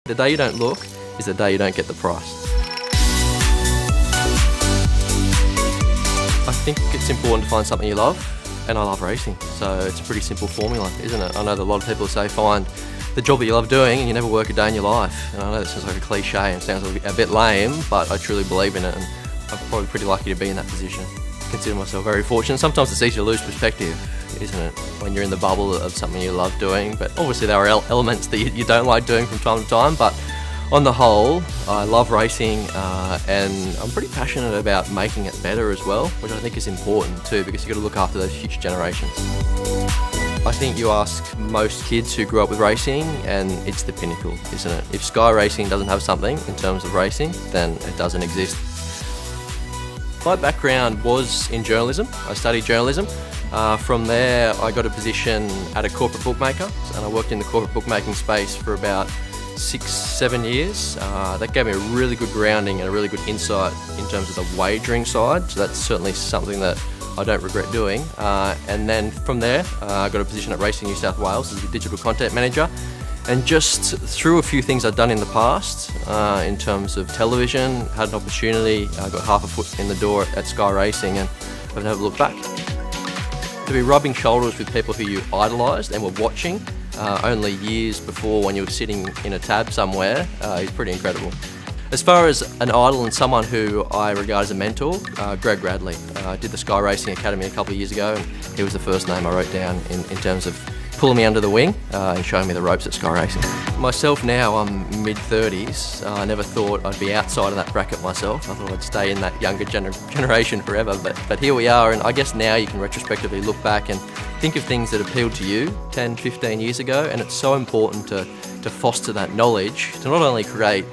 The day you don't look is the day you don't get the price. I think it's important to find something you love, and I love racing, so it's a pretty simple formula, isn't it? I know that a lot of people say find the job that you love doing and you never work a day in your life. And I know that sounds like a cliche and sounds a bit lame, but I truly believe in it, and I'm probably pretty lucky to be in that position. I consider myself very fortunate. Sometimes it's easy to lose perspective, isn't it, when you're in the bubble of something you love doing, but obviously there are elements that you don't like doing from time to time, but on the whole, I love racing and I'm pretty passionate about making it better as well, which I think is important too, because you've got to look after those future generations. I think you ask most kids who grew up with racing and it's the pinnacle, isn't it? If Sky Racing doesn't have something in terms of racing, then it doesn't exist. My background was in journalism. I studied journalism. From there, I got a position at a corporate bookmaker, and I worked in the corporate bookmaking space for about 6-7 years. That gave me a really good grounding and a really good insight in terms of the wagering side, so that's certainly something that I don't regret doing. And then from there, I got a position at Racing New South Wales as a digital content manager. And just through a few things I'd done in the past, in terms of television, had an opportunity, I got half a foot in the door at Sky Racing, and I've never looked back. To be rubbing shoulders with people who you idolised and were watching only years before when you were sitting in a tab somewhere is pretty incredible. As far as an idol and someone who I regard as a mentor, Greg Radley. I did the Sky Racing Academy a couple of years ago, and he was the first name I wrote down in terms of pulling me under the wing and showing me the ropes at Sky Racing. Myself now, I'm mid-30s. I never thought I'd be outside of that bracket myself. I thought I'd stay in that younger generation forever, but here we are, and I guess now you can retrospectively look back and think of things that appealed to you 10, 15 years ago, and it's so important to foster that knowledge to not only create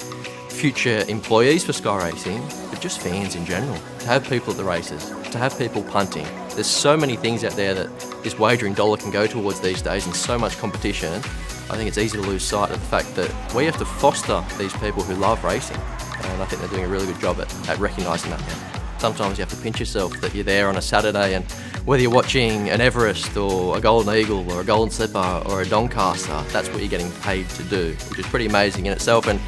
future employees for Sky Racing, but just fans in general. To have people at the races, to have people punting. There's so many things out there that this wagering dollar can go towards these days, and so much competition. I think it's easy to lose sight of the fact that we have to foster these people who love racing, and I think they're doing a really good job at recognising that now. Sometimes you have to pinch yourself that you're there on a Saturday, and whether you're watching an Everest or a Golden Eagle or a Golden Slipper or a Doncaster, that's what you're getting paid to do, which is pretty amazing in itself, and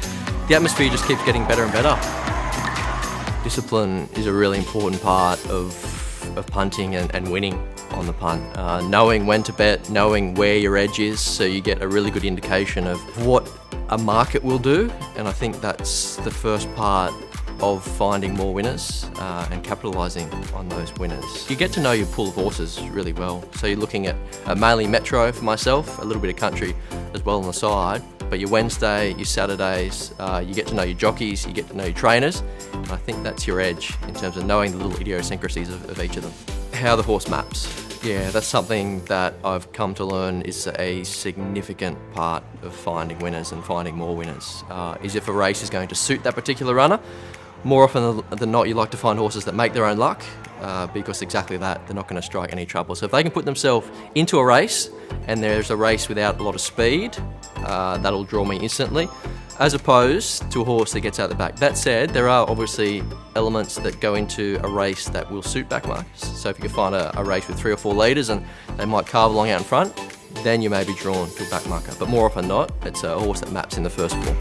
the atmosphere just keeps getting better and better. Discipline is a really important part of punting and winning on the punt. Knowing when to bet, knowing where your edge is, so you get a really good indication of what a market will do, and I think that's the first part of finding more winners and capitalising on those winners. You get to know your pool of horses really well, so you're looking at mainly metro for myself, a little bit of country as well on the side, but your Wednesday, your Saturdays, you get to know your jockeys, you get to know your trainers, and I think that's your edge in terms of knowing the little idiosyncrasies of each of them. How the horse maps. Yeah, that's something that I've come to learn is a significant part of finding winners and finding more winners. Is if a race is going to suit that particular runner. More often than not, you like to find horses that make their own luck, because exactly that, they're not going to strike any trouble. So if they can put themselves into a race, and there's a race without a lot of speed, that'll draw me instantly, as opposed to a horse that gets out the back. That said, there are obviously elements that go into a race that will suit back markers. So if you can find a race with 3 or 4 leaders and they might carve along out in front, then you may be drawn to a back marker. But more often than not, it's a horse that maps in the first 4.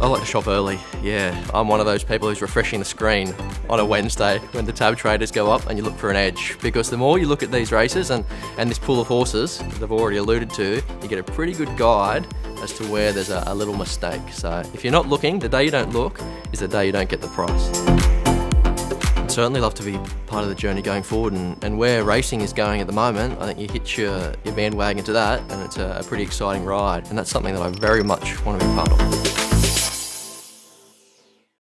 I like to shop early, yeah. I'm one of those people who's refreshing the screen on a Wednesday when the tab traders go up and you look for an edge. Because the more you look at these races and this pool of horses that I've already alluded to, you get a pretty good guide as to where there's a little mistake. So if you're not looking, the day you don't look is the day you don't get the price. I'd certainly love to be part of the journey going forward, and where racing is going at the moment, I think you hitch your bandwagon to that and it's a pretty exciting ride, and that's something that I very much want to be part of.